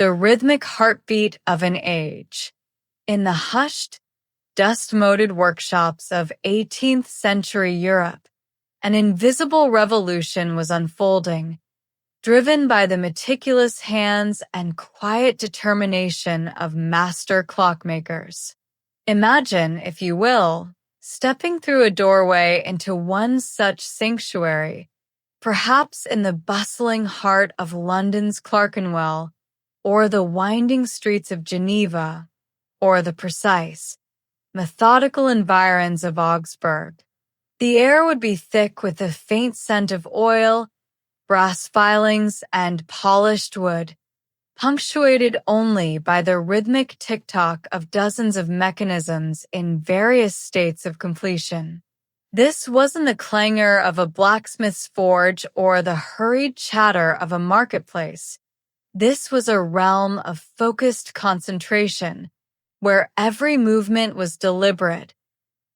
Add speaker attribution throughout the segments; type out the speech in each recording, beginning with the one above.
Speaker 1: the rhythmic heartbeat of an age. In the hushed, dust-moted workshops of 18th-century Europe, an invisible revolution was unfolding, driven by the meticulous hands and quiet determination of master clockmakers. Imagine, if you will, stepping through a doorway into one such sanctuary, perhaps in the bustling heart of London's Clerkenwell, or the winding streets of Geneva, or the precise, methodical environs of Augsburg. The air would be thick with the faint scent of oil, brass filings, and polished wood, punctuated only by the rhythmic tick-tock of dozens of mechanisms in various states of completion. This wasn't the clangor of a blacksmith's forge or the hurried chatter of a marketplace. This was a realm of focused concentration, where every movement was deliberate,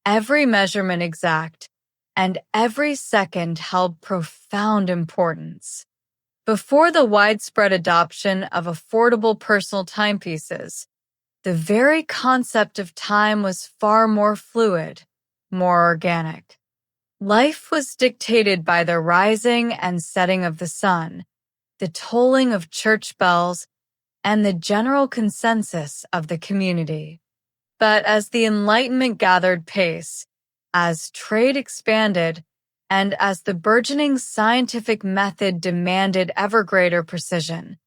Speaker 1: every measurement exact, and every second held profound importance. Before the widespread adoption of affordable personal timepieces, the very concept of time was far more fluid, more organic. Life was dictated by the rising and setting of the sun, the tolling of church bells, and the general consensus of the community. But as the Enlightenment gathered pace, as trade expanded, and as the burgeoning scientific method demanded ever greater precision,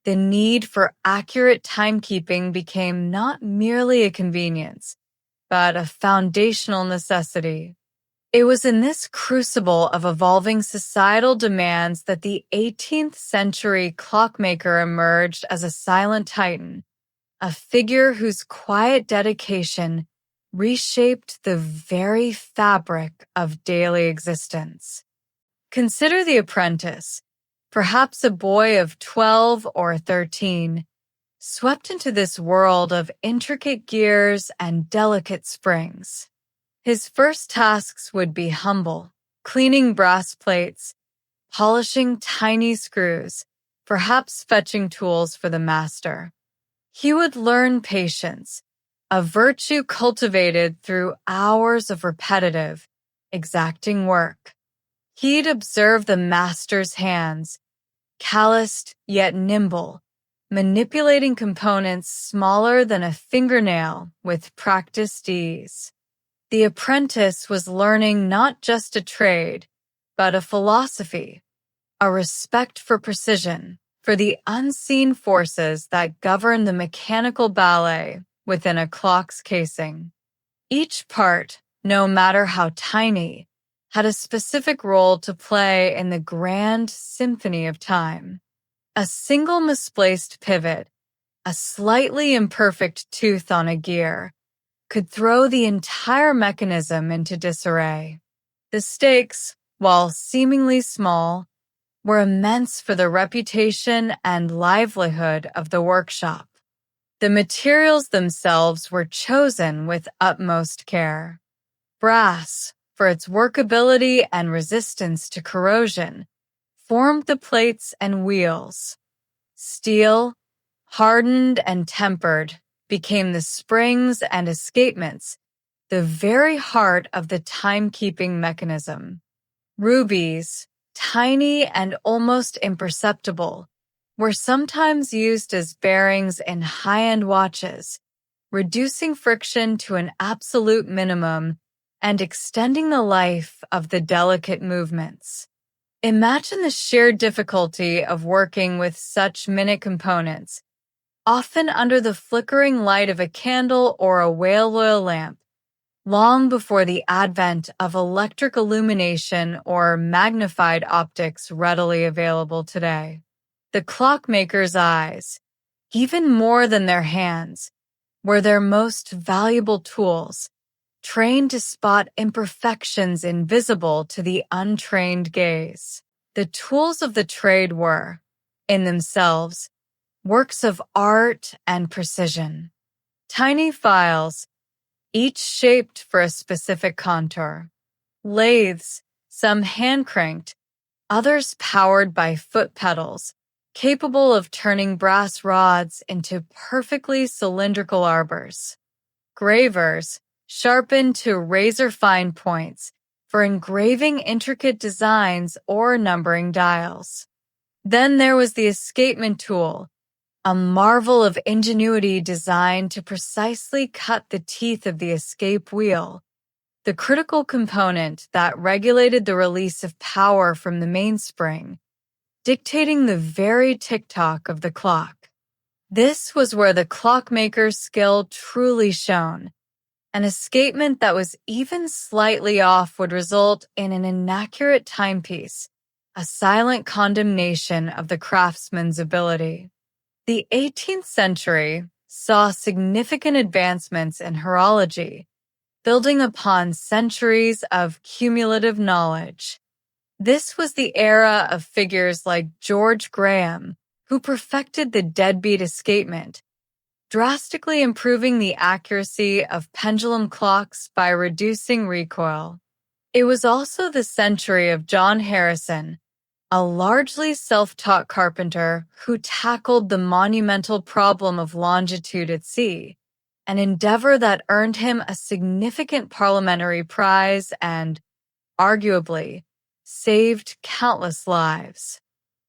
Speaker 1: the need for accurate timekeeping became not merely a convenience, but a foundational necessity. It was in this crucible of evolving societal demands that the 18th century clockmaker emerged as a silent titan, a figure whose quiet dedication reshaped the very fabric of daily existence. Consider the apprentice, perhaps a boy of 12 or 13, swept into this world of intricate gears and delicate springs. His first tasks would be humble, cleaning brass plates, polishing tiny screws, perhaps fetching tools for the master. He would learn patience, a virtue cultivated through hours of repetitive, exacting work. He'd observe the master's hands, calloused yet nimble, manipulating components smaller than a fingernail with practiced ease. The apprentice was learning not just a trade, but a philosophy, a respect for precision, for the unseen forces that govern the mechanical ballet within a clock's casing. Each part, no matter how tiny, had a specific role to play in the grand symphony of time. A single misplaced pivot, a slightly imperfect tooth on a gear, could throw the entire mechanism into disarray. The stakes, while seemingly small, were immense for the reputation and livelihood of the workshop. The materials themselves were chosen with utmost care. Brass, for its workability and resistance to corrosion, formed the plates and wheels. Steel, hardened and tempered, became the springs and escapements, the very heart of the timekeeping mechanism. Rubies, tiny and almost imperceptible, were sometimes used as bearings in high-end watches, reducing friction to an absolute minimum and extending the life of the delicate movements. Imagine the sheer difficulty of working with such minute components, often under the flickering light of a candle or a whale oil lamp, long before the advent of electric illumination or magnified optics readily available today. The clockmaker's eyes, even more than their hands, were their most valuable tools, trained to spot imperfections invisible to the untrained gaze. The tools of the trade were, in themselves, works of art and precision. Tiny files, each shaped for a specific contour. Lathes, some hand-cranked, others powered by foot pedals, capable of turning brass rods into perfectly cylindrical arbors. Gravers, sharpened to razor-fine points for engraving intricate designs or numbering dials. Then there was the escapement tool, a marvel of ingenuity designed to precisely cut the teeth of the escape wheel, the critical component that regulated the release of power from the mainspring, dictating the very tick-tock of the clock. This was where the clockmaker's skill truly shone. An escapement that was even slightly off would result in an inaccurate timepiece, a silent condemnation of the craftsman's ability. The 18th century saw significant advancements in horology, building upon centuries of cumulative knowledge. This was the era of figures like George Graham, who perfected the deadbeat escapement, drastically improving the accuracy of pendulum clocks by reducing recoil. It was also the century of John Harrison, a largely self-taught carpenter who tackled the monumental problem of longitude at sea, an endeavor that earned him a significant parliamentary prize and, arguably, saved countless lives.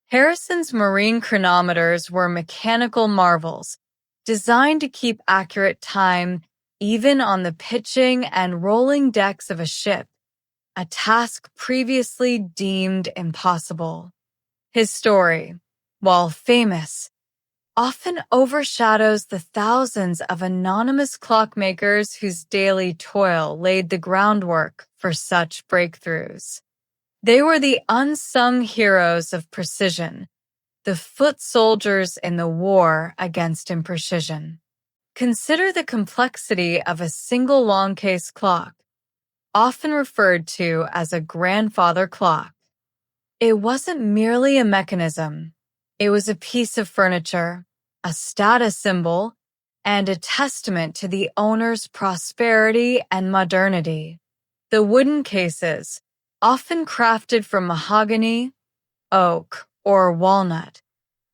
Speaker 1: Harrison's marine chronometers were mechanical marvels, designed to keep accurate time even on the pitching and rolling decks of a ship, a task previously deemed impossible. His story, while famous, often overshadows the thousands of anonymous clockmakers whose daily toil laid the groundwork for such breakthroughs. They were the unsung heroes of precision, the foot soldiers in the war against imprecision. Consider the complexity of a single long-case clock, often referred to as a grandfather clock. It wasn't merely a mechanism. It was a piece of furniture, a status symbol, and a testament to the owner's prosperity and modernity. The wooden cases, often crafted from mahogany, oak, or walnut,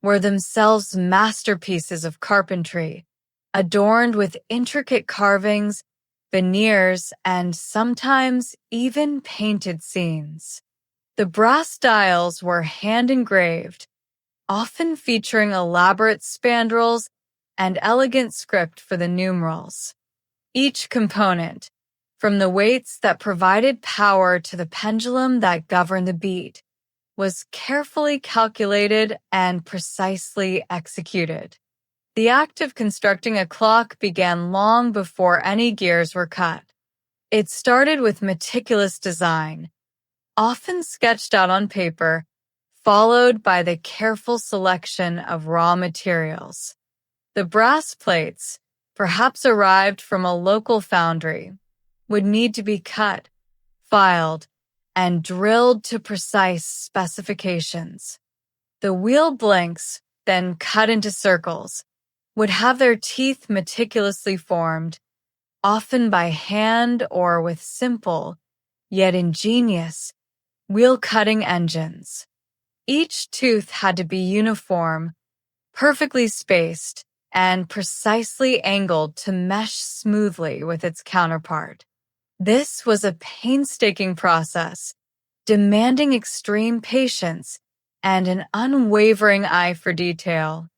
Speaker 1: were themselves masterpieces of carpentry, adorned with intricate carvings, veneers, and sometimes even painted scenes. The brass dials were hand-engraved, often featuring elaborate spandrels and elegant script for the numerals. Each component, from the weights that provided power to the pendulum that governed the beat, was carefully calculated and precisely executed. The act of constructing a clock began long before any gears were cut. It started with meticulous design, often sketched out on paper, followed by the careful selection of raw materials. The brass plates, perhaps arrived from a local foundry, would need to be cut, filed, and drilled to precise specifications. The wheel blanks, then cut into circles, would have their teeth meticulously formed, often by hand or with simple, yet ingenious, wheel-cutting engines. Each tooth had to be uniform, perfectly spaced, and precisely angled to mesh smoothly with its counterpart. This was a painstaking process, demanding extreme patience and an unwavering eye for detail.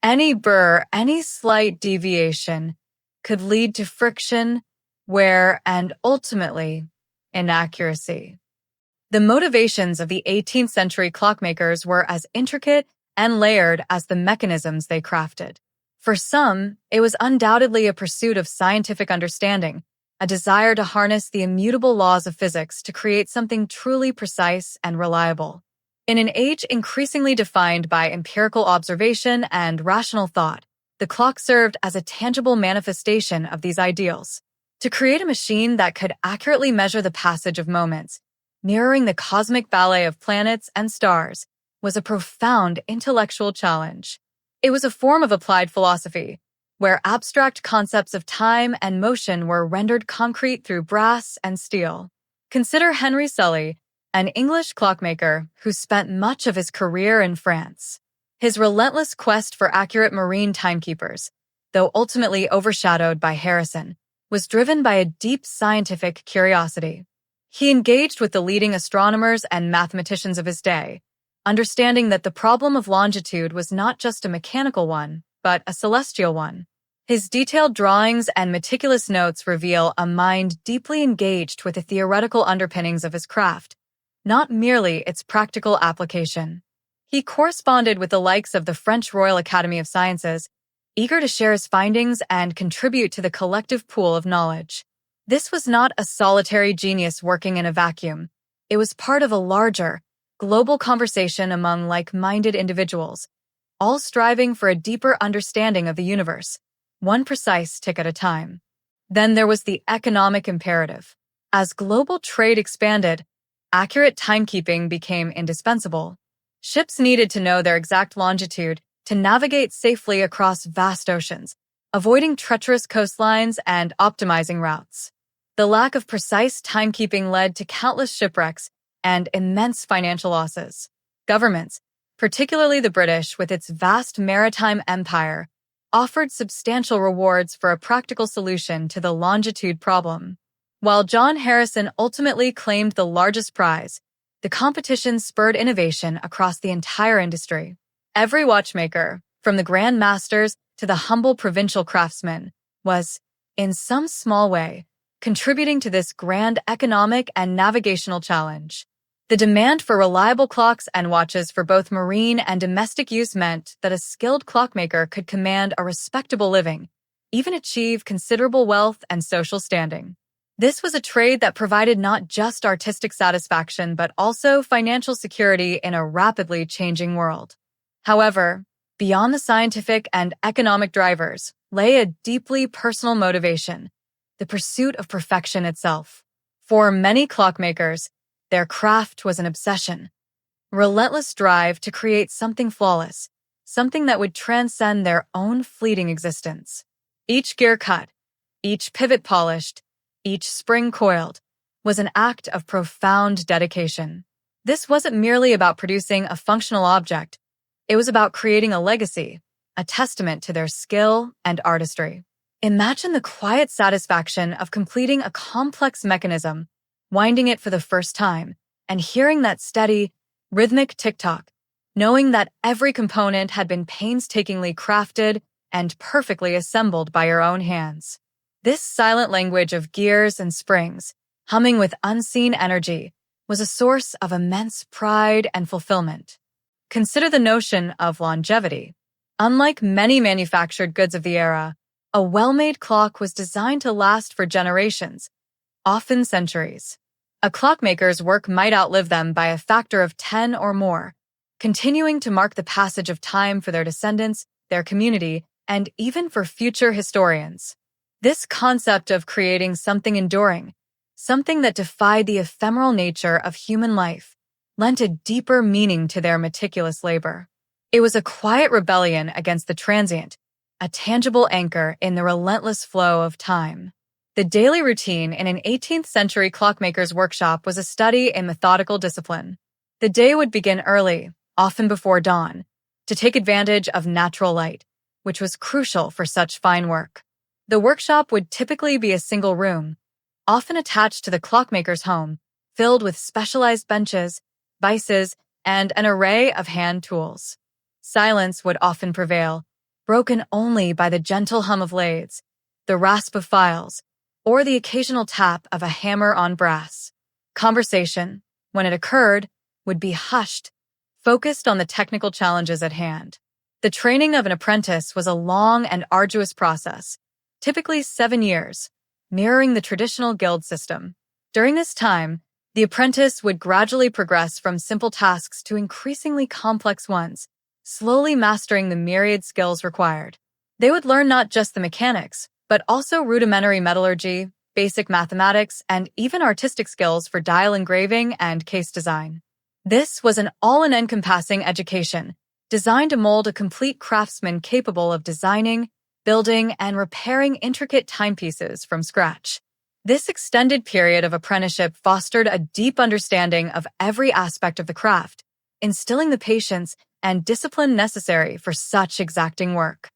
Speaker 1: Any burr, any slight deviation could lead to friction, wear, and ultimately, inaccuracy. The motivations of the 18th century clockmakers were as intricate and layered as the mechanisms they crafted. For some, it was undoubtedly a pursuit of scientific understanding, a desire to harness the immutable laws of physics to create something truly precise and reliable. In an age increasingly defined by empirical observation and rational thought, the clock served as a tangible manifestation of these ideals. To create a machine that could accurately measure the passage of moments, mirroring the cosmic ballet of planets and stars, was a profound intellectual challenge. It was a form of applied philosophy, where abstract concepts of time and motion were rendered concrete through brass and steel. Consider Henry Sully, an English clockmaker who spent much of his career in France. His relentless quest for accurate marine timekeepers, though ultimately overshadowed by Harrison, was driven by a deep scientific curiosity. He engaged with the leading astronomers and mathematicians of his day, understanding that the problem of longitude was not just a mechanical one, but a celestial one. His detailed drawings and meticulous notes reveal a mind deeply engaged with the theoretical underpinnings of his craft, not merely its practical application. He corresponded with the likes of the French Royal Academy of Sciences, eager to share his findings and contribute to the collective pool of knowledge. This was not a solitary genius working in a vacuum. It was part of a larger, global conversation among like-minded individuals, all striving for a deeper understanding of the universe, one precise tick at a time. Then there was the economic imperative. As global trade expanded, accurate timekeeping became indispensable. Ships needed to know their exact longitude to navigate safely across vast oceans, avoiding treacherous coastlines and optimizing routes. The lack of precise timekeeping led to countless shipwrecks and immense financial losses. Governments, particularly the British with its vast maritime empire, offered substantial rewards for a practical solution to the longitude problem. While John Harrison ultimately claimed the largest prize, the competition spurred innovation across the entire industry. Every watchmaker, from the Grand Masters to the humble provincial craftsman, was, in some small way, contributing to this grand economic and navigational challenge. The demand for reliable clocks and watches for both marine and domestic use meant that a skilled clockmaker could command a respectable living, even achieve considerable wealth and social standing. This was a trade that provided not just artistic satisfaction but also financial security in a rapidly changing world. However, beyond the scientific and economic drivers lay a deeply personal motivation, the pursuit of perfection itself. For many clockmakers, their craft was an obsession, relentless drive to create something flawless, something that would transcend their own fleeting existence. Each gear cut, each pivot polished, each spring coiled, was an act of profound dedication. This wasn't merely about producing a functional object. It was about creating a legacy, a testament to their skill and artistry. Imagine the quiet satisfaction of completing a complex mechanism, winding it for the first time, and hearing that steady, rhythmic tick-tock, knowing that every component had been painstakingly crafted and perfectly assembled by your own hands. This silent language of gears and springs, humming with unseen energy, was a source of immense pride and fulfillment. Consider the notion of longevity. Unlike many manufactured goods of the era, a well-made clock was designed to last for generations, often centuries. A clockmaker's work might outlive them by a factor of 10 or more, continuing to mark the passage of time for their descendants, their community, and even for future historians. This concept of creating something enduring, something that defied the ephemeral nature of human life, lent a deeper meaning to their meticulous labor. It was a quiet rebellion against the transient, a tangible anchor in the relentless flow of time. The daily routine in an 18th-century clockmaker's workshop was a study in methodical discipline. The day would begin early, often before dawn, to take advantage of natural light, which was crucial for such fine work. The workshop would typically be a single room, often attached to the clockmaker's home, filled with specialized benches, vices, and an array of hand tools. Silence would often prevail, broken only by the gentle hum of lathes, the rasp of files, or the occasional tap of a hammer on brass. Conversation, when it occurred, would be hushed, focused on the technical challenges at hand. The training of an apprentice was a long and arduous process, typically 7 years, mirroring the traditional guild system. During this time, the apprentice would gradually progress from simple tasks to increasingly complex ones, slowly mastering the myriad skills required. They would learn not just the mechanics, but also rudimentary metallurgy, basic mathematics, and even artistic skills for dial engraving and case design. This was an all-encompassing education, designed to mold a complete craftsman capable of designing, building, and repairing intricate timepieces from scratch. This extended period of apprenticeship fostered a deep understanding of every aspect of the craft, instilling the patience, and discipline necessary for such exacting work.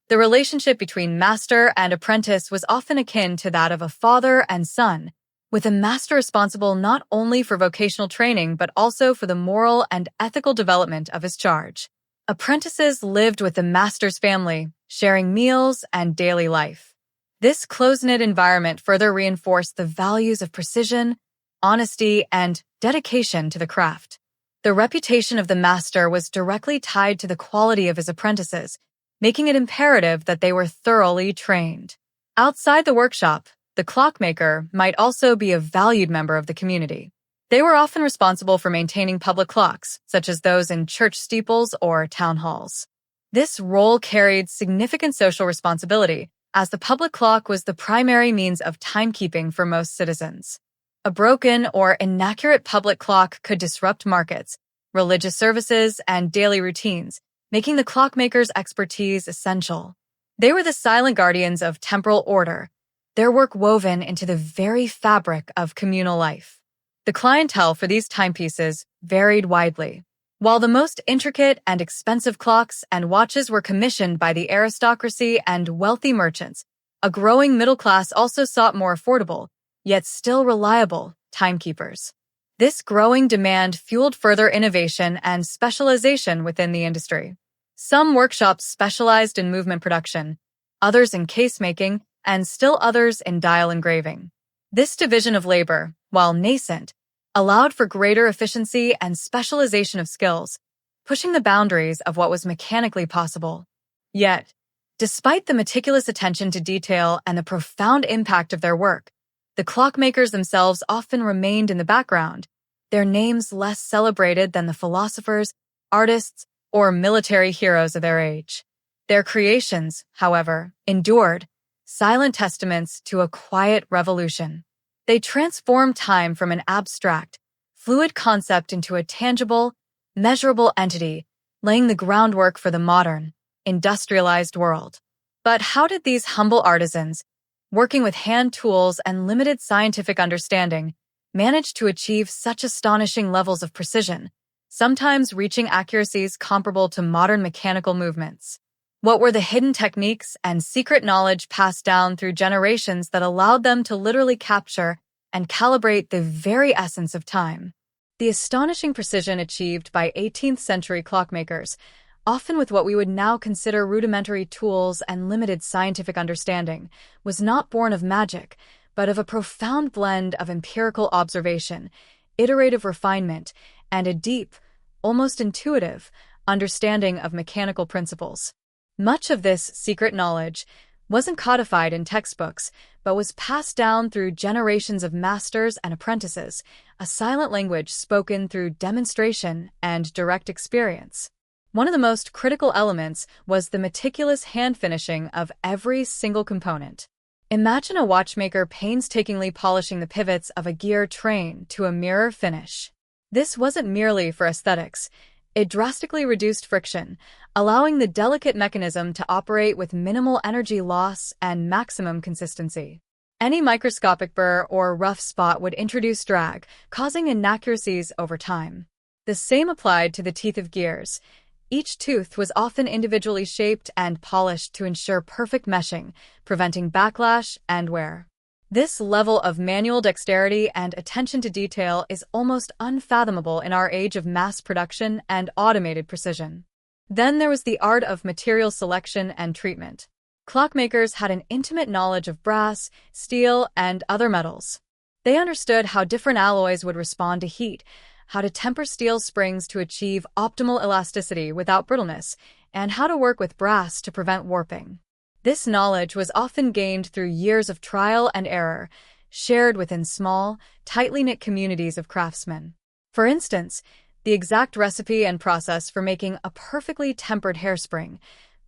Speaker 1: The relationship between master and apprentice was often akin to that of a father and son, with a master responsible not only for vocational training but also for the moral and ethical development of his charge. Apprentices lived with the master's family, sharing meals and daily life. This close-knit environment further reinforced the values of precision, honesty, and dedication to the craft. The reputation of the master was directly tied to the quality of his apprentices, making it imperative that they were thoroughly trained. Outside the workshop, the clockmaker might also be a valued member of the community. They were often responsible for maintaining public clocks, such as those in church steeples or town halls. This role carried significant social responsibility, as the public clock was the primary means of timekeeping for most citizens. A broken or inaccurate public clock could disrupt markets, religious services, and daily routines, making the clockmaker's expertise essential. They were the silent guardians of temporal order, their work woven into the very fabric of communal life. The clientele for these timepieces varied widely. While the most intricate and expensive clocks and watches were commissioned by the aristocracy and wealthy merchants, a growing middle class also sought more affordable, yet still reliable, timekeepers. This growing demand fueled further innovation and specialization within the industry. Some workshops specialized in movement production, others in case-making, and still others in dial engraving. This division of labor, while nascent, allowed for greater efficiency and specialization of skills, pushing the boundaries of what was mechanically possible. Yet, despite the meticulous attention to detail and the profound impact of their work, the clockmakers themselves often remained in the background, their names less celebrated than the philosophers, artists, or military heroes of their age. Their creations, however, endured, silent testaments to a quiet revolution. They transformed time from an abstract, fluid concept into a tangible, measurable entity, laying the groundwork for the modern, industrialized world. But how did these humble artisans, working with hand tools and limited scientific understanding, manage to achieve such astonishing levels of precision, sometimes reaching accuracies comparable to modern mechanical movements? What were the hidden techniques and secret knowledge passed down through generations that allowed them to literally capture and calibrate the very essence of time? The astonishing precision achieved by 18th-century clockmakers, often with what we would now consider rudimentary tools and limited scientific understanding, was not born of magic, but of a profound blend of empirical observation, iterative refinement, and a deep, almost intuitive, understanding of mechanical principles. Much of this secret knowledge wasn't codified in textbooks, but was passed down through generations of masters and apprentices, a silent language spoken through demonstration and direct experience. One of the most critical elements was the meticulous hand finishing of every single component. Imagine a watchmaker painstakingly polishing the pivots of a gear train to a mirror finish. This wasn't merely for aesthetics. It drastically reduced friction, allowing the delicate mechanism to operate with minimal energy loss and maximum consistency. Any microscopic burr or rough spot would introduce drag, causing inaccuracies over time. The same applied to the teeth of gears. Each tooth was often individually shaped and polished to ensure perfect meshing, preventing backlash and wear. This level of manual dexterity and attention to detail is almost unfathomable in our age of mass production and automated precision. Then there was the art of material selection and treatment. Clockmakers had an intimate knowledge of brass, steel, and other metals. They understood how different alloys would respond to heat, how to temper steel springs to achieve optimal elasticity without brittleness, and how to work with brass to prevent warping. This knowledge was often gained through years of trial and error, shared within small, tightly knit communities of craftsmen. For instance, the exact recipe and process for making a perfectly tempered hairspring,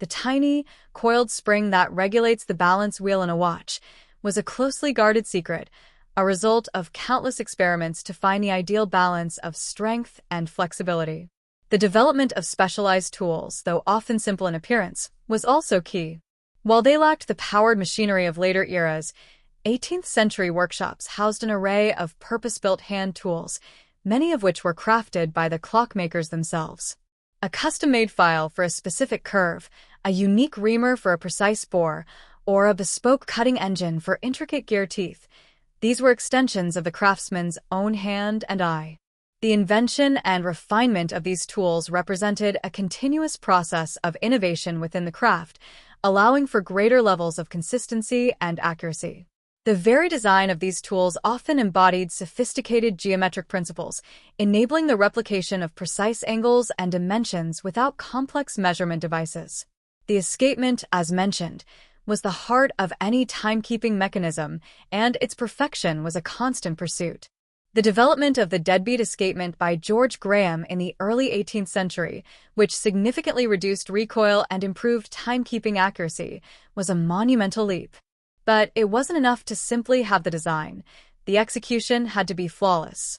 Speaker 1: the tiny, coiled spring that regulates the balance wheel in a watch, was a closely guarded secret, a result of countless experiments to find the ideal balance of strength and flexibility. The development of specialized tools, though often simple in appearance, was also key. While they lacked the powered machinery of later eras, 18th-century workshops housed an array of purpose-built hand tools, many of which were crafted by the clockmakers themselves. a custom-made file for a specific curve, a unique reamer for a precise bore, or a bespoke cutting engine for intricate gear teeth. These were extensions of the craftsman's own hand and eye. The invention and refinement of these tools represented a continuous process of innovation within the craft, allowing for greater levels of consistency and accuracy. The very design of these tools often embodied sophisticated geometric principles, enabling the replication of precise angles and dimensions without complex measurement devices. The escapement, as mentioned, was the heart of any timekeeping mechanism, and its perfection was a constant pursuit. The development of the deadbeat escapement by George Graham in the early 18th century, which significantly reduced recoil and improved timekeeping accuracy, was a monumental leap. But it wasn't enough to simply have the design. The execution had to be flawless.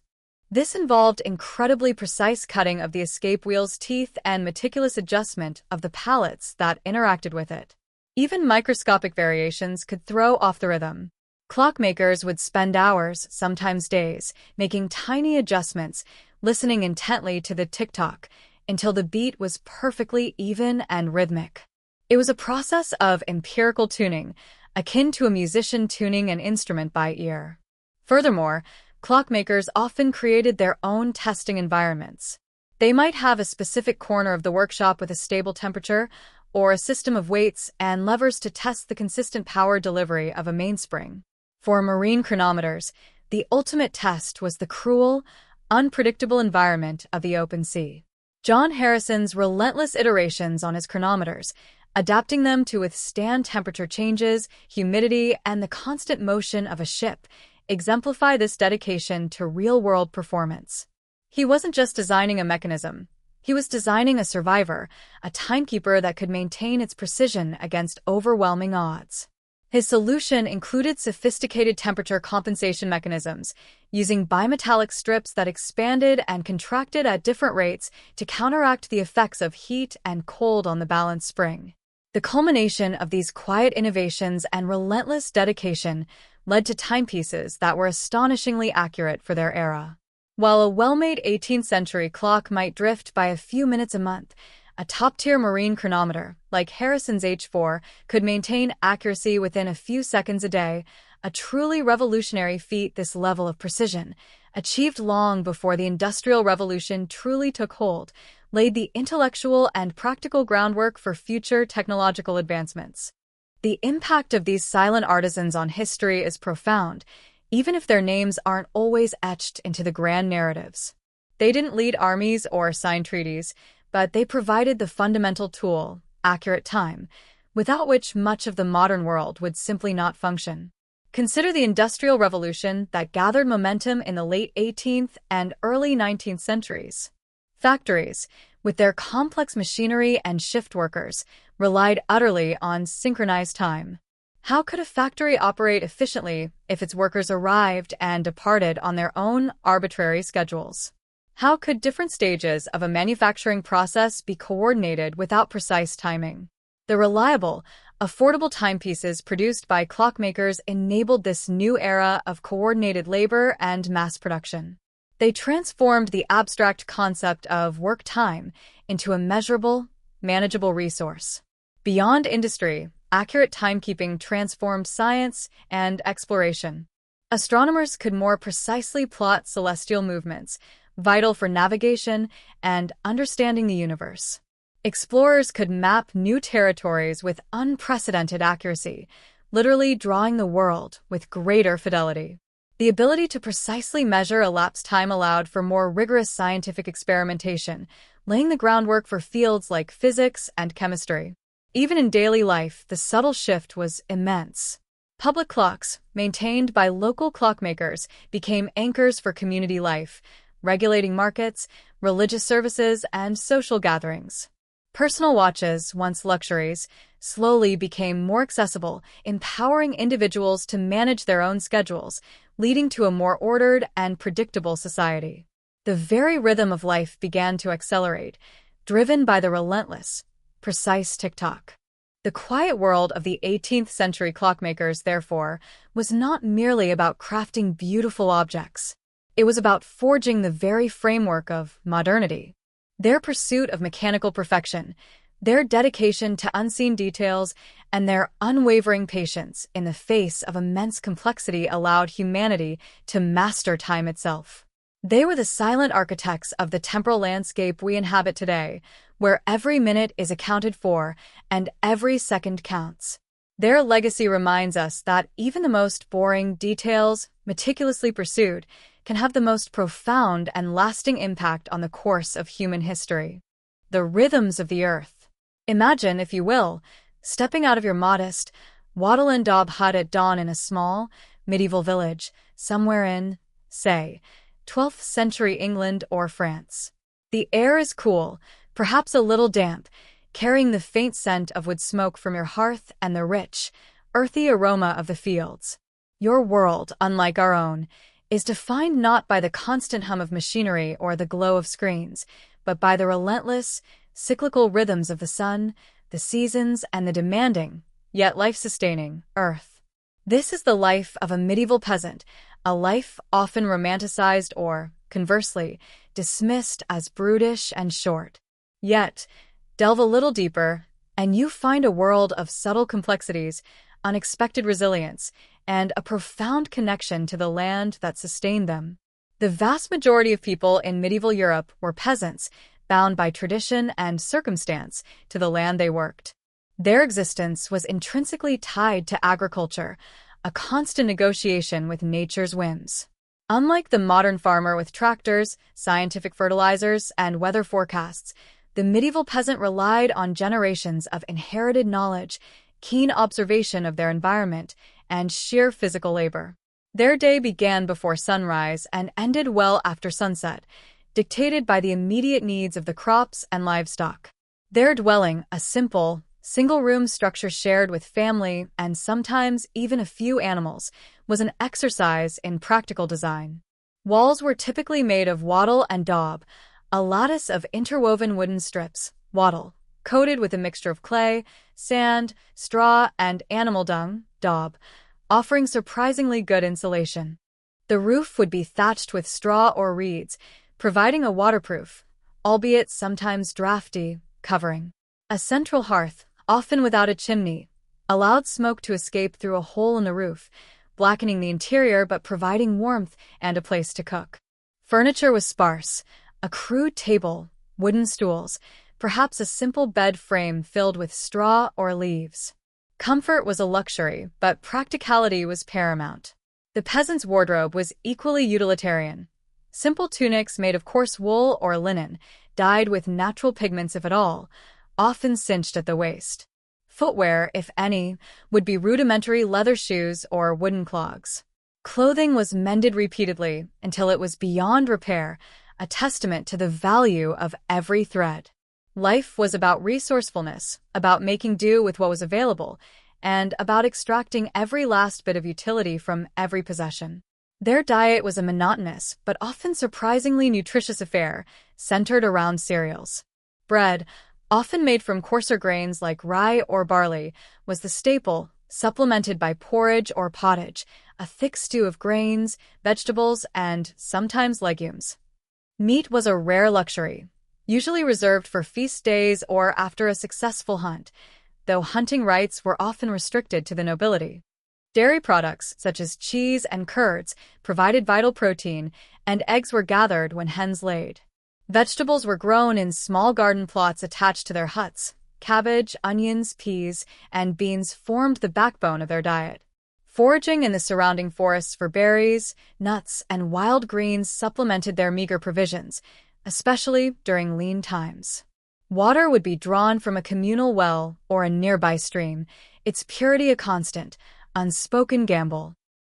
Speaker 1: This involved incredibly precise cutting of the escape wheel's teeth and meticulous adjustment of the pallets that interacted with it. Even microscopic variations could throw off the rhythm. Clockmakers would spend hours, sometimes days, making tiny adjustments, listening intently to the tick-tock, until the beat was perfectly even and rhythmic. It was a process of empirical tuning, akin to a musician tuning an instrument by ear. Furthermore, clockmakers often created their own testing environments. They might have a specific corner of the workshop with a stable temperature, or a system of weights and levers to test the consistent power delivery of a mainspring. For marine chronometers, the ultimate test was the cruel, unpredictable environment of the open sea. John Harrison's relentless iterations on his chronometers, adapting them to withstand temperature changes, humidity, and the constant motion of a ship, exemplify this dedication to real-world performance. He wasn't just designing a mechanism. He was designing a survivor, a timekeeper that could maintain its precision against overwhelming odds. His solution included sophisticated temperature compensation mechanisms, using bimetallic strips that expanded and contracted at different rates to counteract the effects of heat and cold on the balance spring. The culmination of these quiet innovations and relentless dedication led to timepieces that were astonishingly accurate for their era. While a well-made 18th-century clock might drift by a few minutes a month, a top-tier marine chronometer, like Harrison's H4, could maintain accuracy within a few seconds a day, a truly revolutionary feat. This level of precision, achieved long before the Industrial Revolution truly took hold, laid the intellectual and practical groundwork for future technological advancements. The impact of these silent artisans on history is profound, even if their names aren't always etched into the grand narratives. They didn't lead armies or sign treaties, but they provided the fundamental tool, accurate time, without which much of the modern world would simply not function. Consider the Industrial Revolution that gathered momentum in the late 18th and early 19th centuries. Factories, with their complex machinery and shift workers, relied utterly on synchronized time. How could a factory operate efficiently if its workers arrived and departed on their own arbitrary schedules? How could different stages of a manufacturing process be coordinated without precise timing? The reliable, affordable timepieces produced by clockmakers enabled this new era of coordinated labor and mass production. They transformed the abstract concept of work time into a measurable, manageable resource. Beyond industry, accurate timekeeping transformed science and exploration. Astronomers could more precisely plot celestial movements, vital for navigation and understanding the universe. Explorers could map new territories with unprecedented accuracy, literally drawing the world with greater fidelity. The ability to precisely measure elapsed time allowed for more rigorous scientific experimentation, laying the groundwork for fields like physics and chemistry. Even in daily life, the subtle shift was immense. Public clocks, maintained by local clockmakers, became anchors for community life, regulating markets, religious services, and social gatherings. Personal watches, once luxuries, slowly became more accessible, empowering individuals to manage their own schedules, leading to a more ordered and predictable society. The very rhythm of life began to accelerate, driven by the relentless, precise tick-tock. The quiet world of the 18th-century clockmakers, therefore, was not merely about crafting beautiful objects. It was about forging the very framework of modernity. Their pursuit of mechanical perfection, their dedication to unseen details, and their unwavering patience in the face of immense complexity allowed humanity to master time itself. They were the silent architects of the temporal landscape we inhabit today, where every minute is accounted for and every second counts. Their legacy reminds us that even the most boring details, meticulously pursued, can have the most profound and lasting impact on the course of human history. The rhythms of the earth. Imagine, if you will, stepping out of your modest, wattle and daub hut at dawn in a small, medieval village, somewhere in, say, 12th century England or France. The air is cool, perhaps a little damp, carrying the faint scent of wood smoke from your hearth and the rich, earthy aroma of the fields. Your world, unlike our own, is defined not by the constant hum of machinery or the glow of screens, but by the relentless, cyclical rhythms of the sun, the seasons, and the demanding, yet life-sustaining, earth. This is the life of a medieval peasant, a life often romanticized or, conversely, dismissed as brutish and short. Yet, delve a little deeper, and you find a world of subtle complexities, unexpected resilience, and a profound connection to the land that sustained them. The vast majority of people in medieval Europe were peasants, bound by tradition and circumstance to the land they worked. Their existence was intrinsically tied to agriculture, a constant negotiation with nature's whims. Unlike the modern farmer with tractors, scientific fertilizers, and weather forecasts, the medieval peasant relied on generations of inherited knowledge, keen observation of their environment, and sheer physical labor. Their day began before sunrise and ended well after sunset, dictated by the immediate needs of the crops and livestock. Their dwelling, a simple, single-room structure shared with family and sometimes even a few animals, was an exercise in practical design. Walls were typically made of wattle and daub, a lattice of interwoven wooden strips, wattle, coated with a mixture of clay, sand, straw, and animal dung, daub, offering surprisingly good insulation. The roof would be thatched with straw or reeds, providing a waterproof, albeit sometimes drafty, covering. A central hearth, often without a chimney, allowed smoke to escape through a hole in the roof, blackening the interior but providing warmth and a place to cook. Furniture was sparse, a crude table, wooden stools, perhaps a simple bed frame filled with straw or leaves. Comfort was a luxury, but practicality was paramount. The peasant's wardrobe was equally utilitarian. Simple tunics made of coarse wool or linen, dyed with natural pigments if at all, often cinched at the waist. Footwear, if any, would be rudimentary leather shoes or wooden clogs. Clothing was mended repeatedly until it was beyond repair, a testament to the value of every thread. Life was about resourcefulness, about making do with what was available, and about extracting every last bit of utility from every possession. Their diet was a monotonous, but often surprisingly nutritious affair, centered around cereals. Bread, often made from coarser grains like rye or barley, was the staple, supplemented by porridge or pottage, a thick stew of grains, vegetables, and sometimes legumes. Meat was a rare luxury, usually reserved for feast days or after a successful hunt, though hunting rights were often restricted to the nobility. Dairy products, such as cheese and curds, provided vital protein, and eggs were gathered when hens laid. Vegetables were grown in small garden plots attached to their huts. Cabbage, onions, peas, and beans formed the backbone of their diet. Foraging in the surrounding forests for berries, nuts, and wild greens supplemented their meager provisions, especially during lean times. Water would be drawn from a communal well or a nearby stream, its purity a constant, unspoken gamble.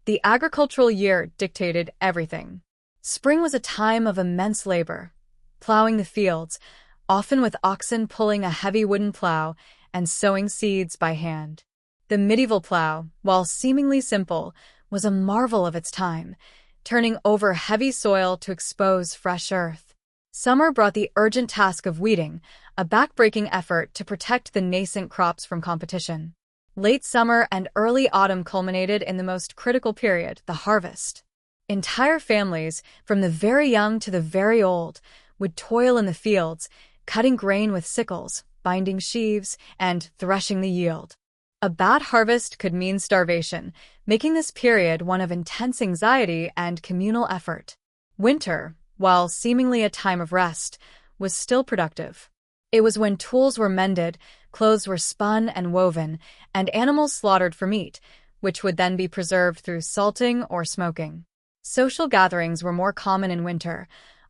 Speaker 1: The agricultural year dictated everything. Spring was a time of immense labor, plowing the fields, often with oxen pulling a heavy wooden plow and sowing seeds by hand. The medieval plow, while seemingly simple, was a marvel of its time, turning over heavy soil to expose fresh earth. Summer brought the urgent task of weeding, a backbreaking effort to protect the nascent crops from competition. Late summer and early autumn culminated in the most critical period, the harvest. Entire families, from the very young to the very old, would toil in the fields, cutting grain with sickles, binding sheaves, and threshing the yield. A bad harvest could mean starvation, making this period one of intense anxiety and communal effort. Winter, while seemingly a time of rest, was still productive. It was when tools were mended, clothes were spun and woven, and animals slaughtered for meat, which would then be preserved through salting or smoking. Social gatherings were more common in winter,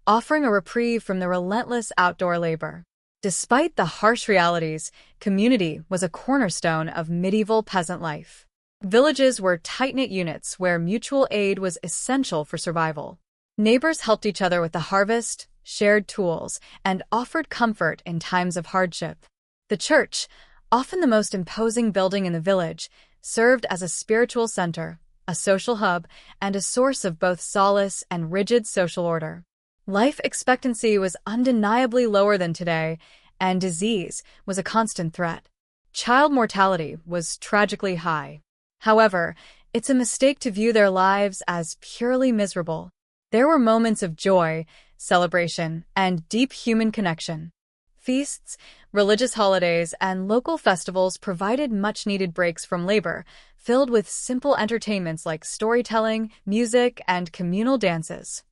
Speaker 1: offering a reprieve from the relentless outdoor labor. Despite the harsh realities, community was a cornerstone of medieval peasant life. Villages were tight-knit units where mutual aid was essential for survival. Neighbors helped each other with the harvest, shared tools, and offered comfort in times of hardship. The church, often the most imposing building in the village, served as a spiritual center, a social hub, and a source of both solace and rigid social order. Life expectancy was undeniably lower than today, and disease was a constant threat. Child mortality was tragically high. However, it's a mistake to view their lives as purely miserable. There were moments of joy, celebration, and deep human connection. Feasts, religious holidays, and local festivals provided much-needed breaks from labor, filled with simple entertainments like storytelling, music, and communal dances.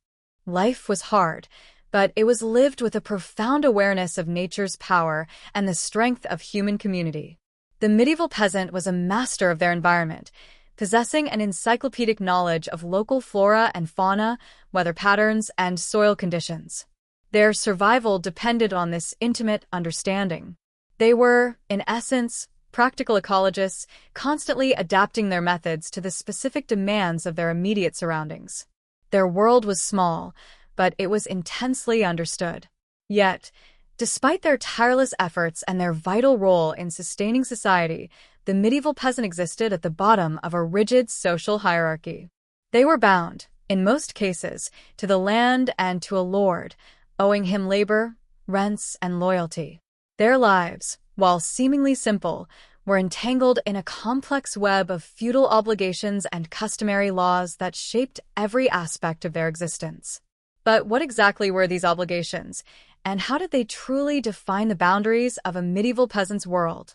Speaker 1: Life was hard, but it was lived with a profound awareness of nature's power and the strength of human community. The medieval peasant was a master of their environment, possessing an encyclopedic knowledge of local flora and fauna, weather patterns, and soil conditions. Their survival depended on this intimate understanding. They were, in essence, practical ecologists, constantly adapting their methods to the specific demands of their immediate surroundings. Their world was small, but it was intensely understood. Yet, despite their tireless efforts and their vital role in sustaining society, the medieval peasant existed at the bottom of a rigid social hierarchy. They were bound, in most cases, to the land and to a lord, owing him labor, rents, and loyalty. Their lives, while seemingly simple, were entangled in a complex web of feudal obligations and customary laws that shaped every aspect of their existence. But what exactly were these obligations, and how did they truly define the boundaries of a medieval peasant's world?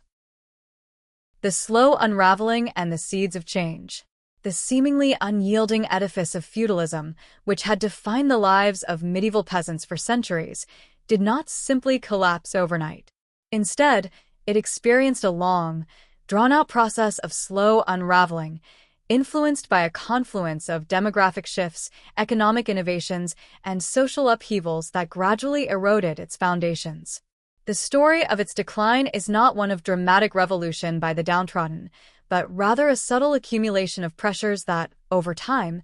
Speaker 1: The slow unraveling and the seeds of change. The seemingly unyielding edifice of feudalism, which had defined the lives of medieval peasants for centuries, did not simply collapse overnight. Instead, it experienced a long, drawn-out process of slow unraveling, influenced by a confluence of demographic shifts, economic innovations, and social upheavals that gradually eroded its foundations. The story of its decline is not one of dramatic revolution by the downtrodden, but rather a subtle accumulation of pressures that, over time,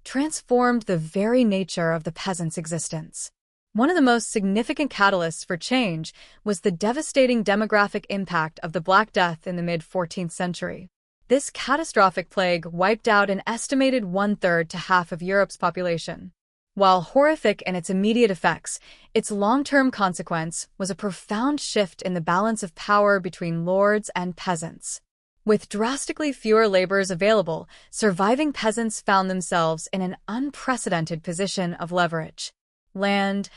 Speaker 1: transformed the very nature of the peasant's existence. One of the most significant catalysts for change was the devastating demographic impact of the Black Death in the mid-14th century. This catastrophic plague wiped out an estimated one-third to half of Europe's population. While horrific in its immediate effects, its long-term consequence was a profound shift in the balance of power between lords and peasants. With drastically fewer laborers available, surviving peasants found themselves in an unprecedented position of leverage. Land,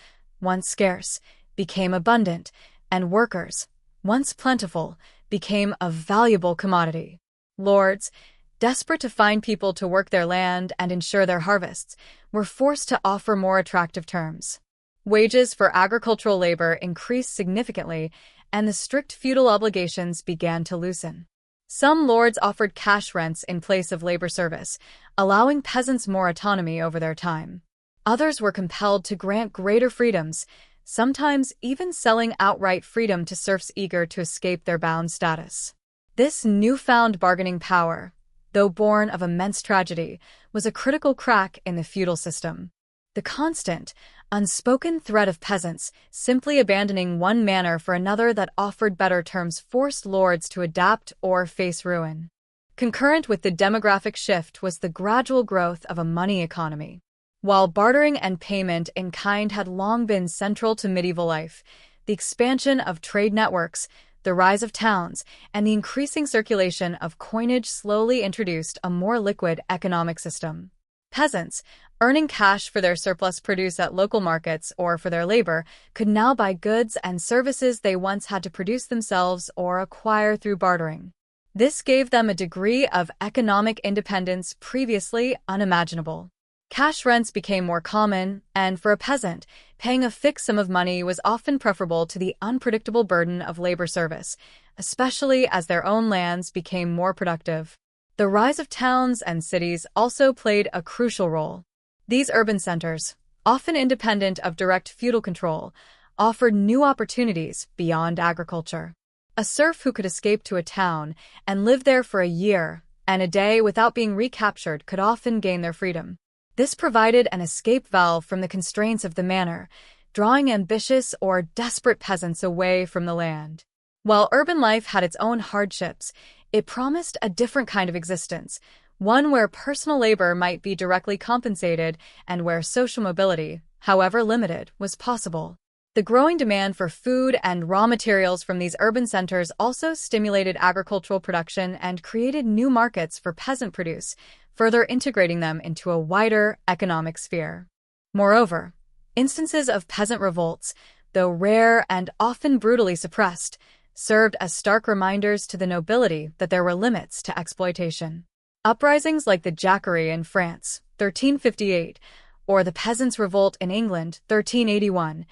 Speaker 1: once scarce, became abundant, and workers, once plentiful, became a valuable commodity. Lords, desperate to find people to work their land and ensure their harvests, were forced to offer more attractive terms. Wages for agricultural labor increased significantly, and the strict feudal obligations began to loosen. Some lords offered cash rents in place of labor service, allowing peasants more autonomy over their time. Others were compelled to grant greater freedoms, sometimes even selling outright freedom to serfs eager to escape their bound status. This newfound bargaining power, though born of immense tragedy, was a critical crack in the feudal system. The constant, unspoken threat of peasants simply abandoning one manor for another that offered better terms forced lords to adapt or face ruin. Concurrent with the demographic shift was the gradual growth of a money economy. While bartering and payment in kind had long been central to medieval life, the expansion of trade networks, the rise of towns, and the increasing circulation of coinage slowly introduced a more liquid economic system. Peasants, earning cash for their surplus produce at local markets or for their labor, could now buy goods and services they once had to produce themselves or acquire through bartering. This gave them a degree of economic independence previously unimaginable. Cash rents became more common, and for a peasant, paying a fixed sum of money was often preferable to the unpredictable burden of labor service, especially as their own lands became more productive. The rise of towns and cities also played a crucial role. These urban centers, often independent of direct feudal control, offered new opportunities beyond agriculture. A serf who could escape to a town and live there for a year and a day without being recaptured could often gain their freedom. This provided an escape valve from the constraints of the manor, drawing ambitious or desperate peasants away from the land. While urban life had its own hardships, it promised a different kind of existence, one where personal labor might be directly compensated and where social mobility, however limited, was possible. The growing demand for food and raw materials from these urban centers also stimulated agricultural production and created new markets for peasant produce, further integrating them into a wider economic sphere. Moreover, instances of peasant revolts, though rare and often brutally suppressed, served as stark reminders to the nobility that there were limits to exploitation. Uprisings like the Jacquerie in France, 1358, or the Peasants' Revolt in England, 1381,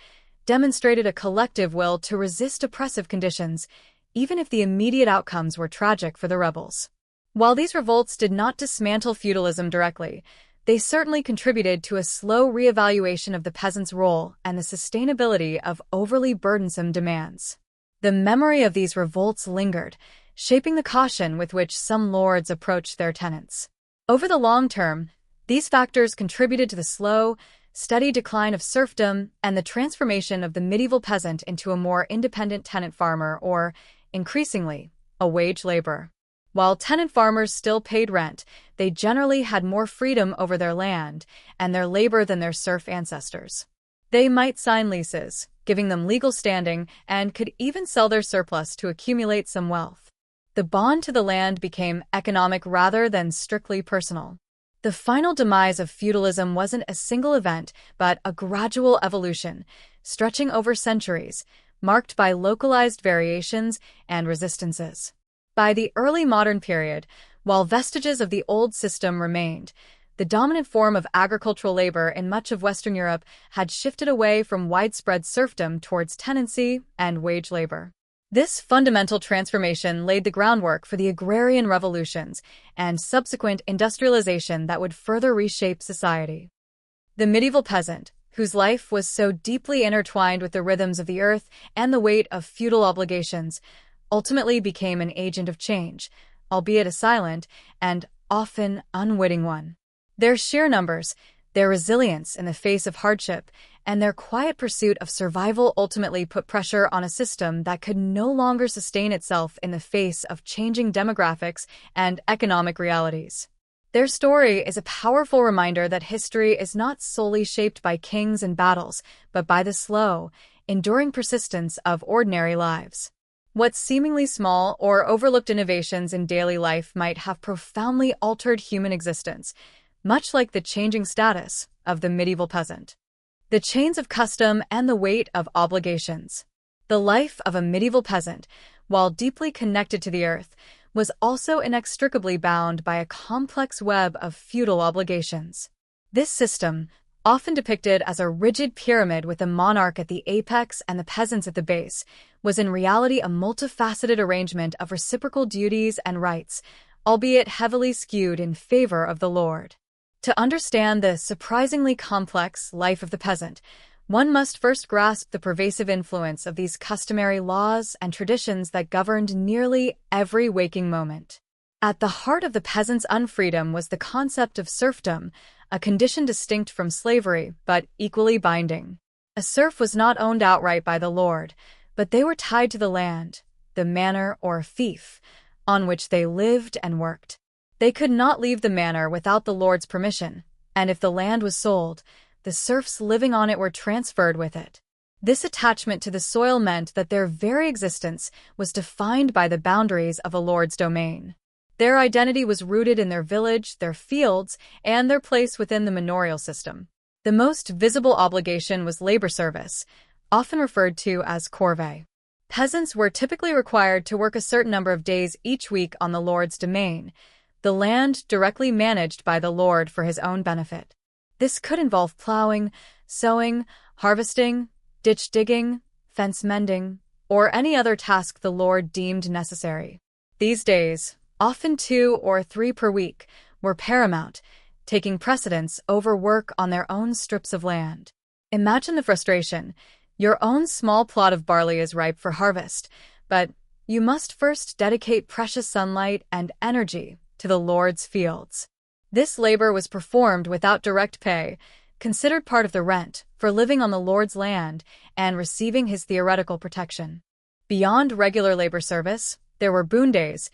Speaker 1: demonstrated a collective will to resist oppressive conditions, even if the immediate outcomes were tragic for the rebels. While these revolts did not dismantle feudalism directly, they certainly contributed to a slow reevaluation of the peasant's role and the sustainability of overly burdensome demands. The memory of these revolts lingered, shaping the caution with which some lords approached their tenants. Over the long term, these factors contributed to the slow, steady decline of serfdom and the transformation of the medieval peasant into a more independent tenant farmer or, increasingly, a wage laborer. While tenant farmers still paid rent, they generally had more freedom over their land and their labor than their serf ancestors. They might sign leases, giving them legal standing, and could even sell their surplus to accumulate some wealth. The bond to the land became economic rather than strictly personal. The final demise of feudalism wasn't a single event, but a gradual evolution, stretching over centuries, marked by localized variations and resistances. By the early modern period, while vestiges of the old system remained, the dominant form of agricultural labor in much of Western Europe had shifted away from widespread serfdom towards tenancy and wage labor. This fundamental transformation laid the groundwork for the agrarian revolutions and subsequent industrialization that would further reshape society. The medieval peasant, whose life was so deeply intertwined with the rhythms of the earth and the weight of feudal obligations, ultimately became an agent of change, albeit a silent and often unwitting one. Their sheer numbers, their resilience in the face of hardship, and their quiet pursuit of survival ultimately put pressure on a system that could no longer sustain itself in the face of changing demographics and economic realities. Their story is a powerful reminder that history is not solely shaped by kings and battles, but by the slow, enduring persistence of ordinary lives. What seemingly small or overlooked innovations in daily life might have profoundly altered human existence, much like the changing status of the medieval peasant. The chains of custom and the weight of obligations. The life of a medieval peasant, while deeply connected to the earth, was also inextricably bound by a complex web of feudal obligations. This system, often depicted as a rigid pyramid with the monarch at the apex and the peasants at the base, was in reality a multifaceted arrangement of reciprocal duties and rights, albeit heavily skewed in favor of the lord. To understand the surprisingly complex life of the peasant, one must first grasp the pervasive influence of these customary laws and traditions that governed nearly every waking moment. At the heart of the peasant's unfreedom was the concept of serfdom, a condition distinct from slavery but equally binding. A serf was not owned outright by the lord, but they were tied to the land, the manor or fief, on which they lived and worked. They could not leave the manor without the lord's permission, and if the land was sold, the serfs living on it were transferred with it. This attachment to the soil meant that their very existence was defined by the boundaries of a lord's domain. Their identity was rooted in their village, their fields, and their place within the manorial system. The most visible obligation was labor service, often referred to as corvée. Peasants were typically required to work a certain number of days each week on the lord's domain, the land directly managed by the lord for his own benefit. This could involve plowing, sowing, harvesting, ditch digging, fence mending, or any other task the lord deemed necessary. These days, often 2 or 3 per week, were paramount, taking precedence over work on their own strips of land. Imagine the frustration. Your own small plot of barley is ripe for harvest, but you must first dedicate precious sunlight and energy to the Lord's fields. This labor was performed without direct pay, considered part of the rent for living on the Lord's land and receiving his theoretical protection. Beyond regular labor service, there were boon days,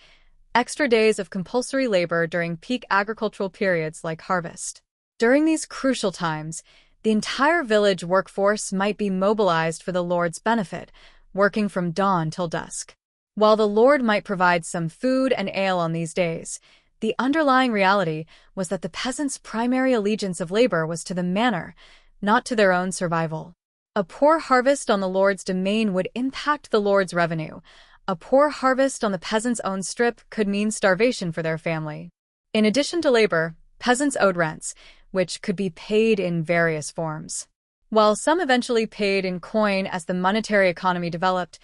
Speaker 1: extra days of compulsory labor during peak agricultural periods like harvest. During these crucial times, the entire village workforce might be mobilized for the Lord's benefit, working from dawn till dusk. While the Lord might provide some food and ale on these days, the underlying reality was that the peasants' primary allegiance of labor was to the manor, not to their own survival. A poor harvest on the Lord's domain would impact the Lord's revenue. A poor harvest on the peasant's own strip could mean starvation for their family. In addition to labor, peasants owed rents, which could be paid in various forms. While some eventually paid in coin as the monetary economy developed,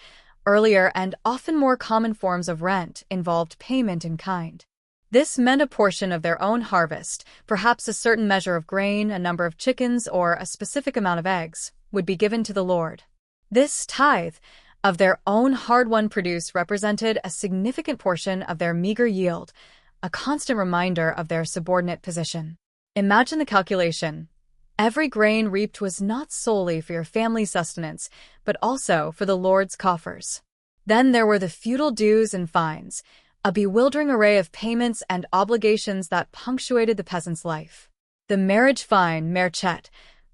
Speaker 1: earlier and often more common forms of rent involved payment in kind. This meant a portion of their own harvest, perhaps a certain measure of grain, a number of chickens, or a specific amount of eggs, would be given to the Lord. This tithe of their own hard-won produce represented a significant portion of their meager yield, a constant reminder of their subordinate position. Imagine the calculation. Every grain reaped was not solely for your family's sustenance, but also for the Lord's coffers. Then there were the feudal dues and fines, a bewildering array of payments and obligations that punctuated the peasant's life. The marriage fine, merchet,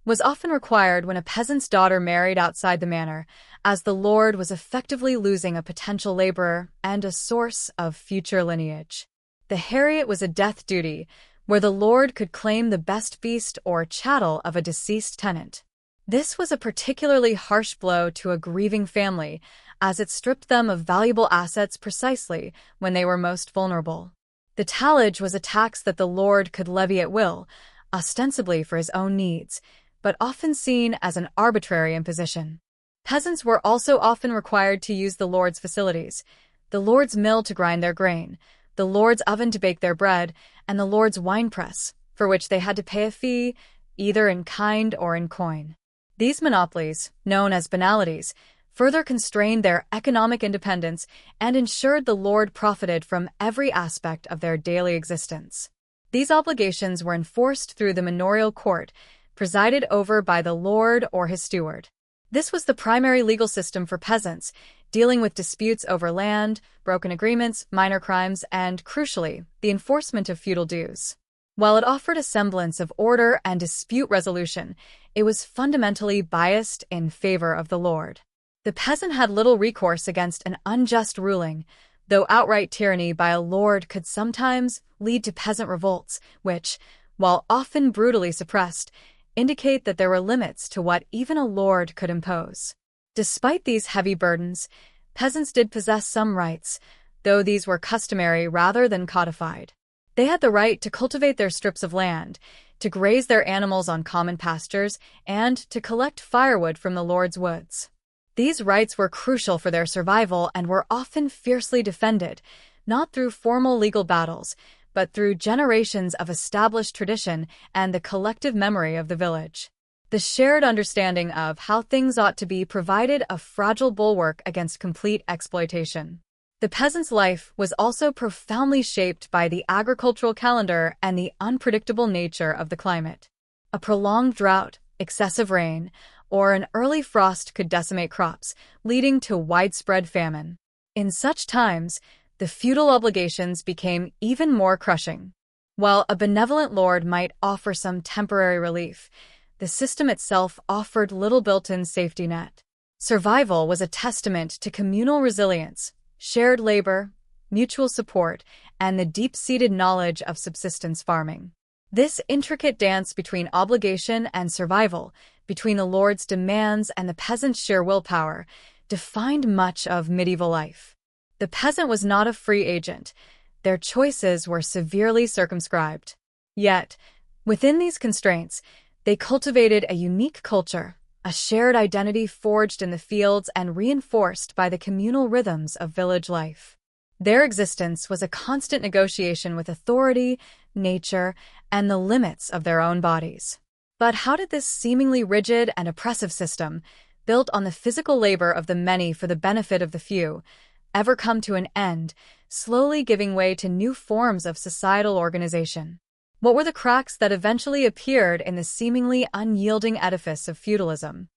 Speaker 1: was often required when a peasant's daughter married outside the manor, as the lord was effectively losing a potential laborer and a source of future lineage. The heriot was a death duty, where the lord could claim the best beast or chattel of a deceased tenant. This was a particularly harsh blow to a grieving family, as it stripped them of valuable assets precisely when they were most vulnerable. The tallage was a tax that the lord could levy at will, ostensibly for his own needs, but often seen as an arbitrary imposition. Peasants were also often required to use the lord's facilities, the lord's mill to grind their grain, the lord's oven to bake their bread, and the lord's winepress, for which they had to pay a fee, either in kind or in coin. These monopolies, known as banalities, further constrained their economic independence and ensured the lord profited from every aspect of their daily existence. These obligations were enforced through the manorial court, presided over by the lord or his steward. This was the primary legal system for peasants, dealing with disputes over land, broken agreements, minor crimes, and, crucially, the enforcement of feudal dues. While it offered a semblance of order and dispute resolution, it was fundamentally biased in favor of the lord. The peasant had little recourse against an unjust ruling, though outright tyranny by a lord could sometimes lead to peasant revolts, which, while often brutally suppressed, indicate that there were limits to what even a lord could impose. Despite these heavy burdens, peasants did possess some rights, though these were customary rather than codified. They had the right to cultivate their strips of land, to graze their animals on common pastures, and to collect firewood from the lord's woods. These rights were crucial for their survival and were often fiercely defended, not through formal legal battles, but through generations of established tradition and the collective memory of the village. The shared understanding of how things ought to be provided a fragile bulwark against complete exploitation. The peasant's life was also profoundly shaped by the agricultural calendar and the unpredictable nature of the climate. A prolonged drought, excessive rain, or an early frost could decimate crops, leading to widespread famine. In such times, the feudal obligations became even more crushing. While a benevolent lord might offer some temporary relief, the system itself offered little built-in safety net. Survival was a testament to communal resilience, shared labor, mutual support, and the deep-seated knowledge of subsistence farming. This intricate dance between obligation and survival, between the lord's demands and the peasant's sheer willpower, defined much of medieval life. The peasant was not a free agent. Their choices were severely circumscribed. Yet, within these constraints, they cultivated a unique culture, a shared identity forged in the fields and reinforced by the communal rhythms of village life. Their existence was a constant negotiation with authority, nature, and the limits of their own bodies. But how did this seemingly rigid and oppressive system, built on the physical labor of the many for the benefit of the few, ever come to an end, slowly giving way to new forms of societal organization? What were the cracks that eventually appeared in the seemingly unyielding edifice of feudalism?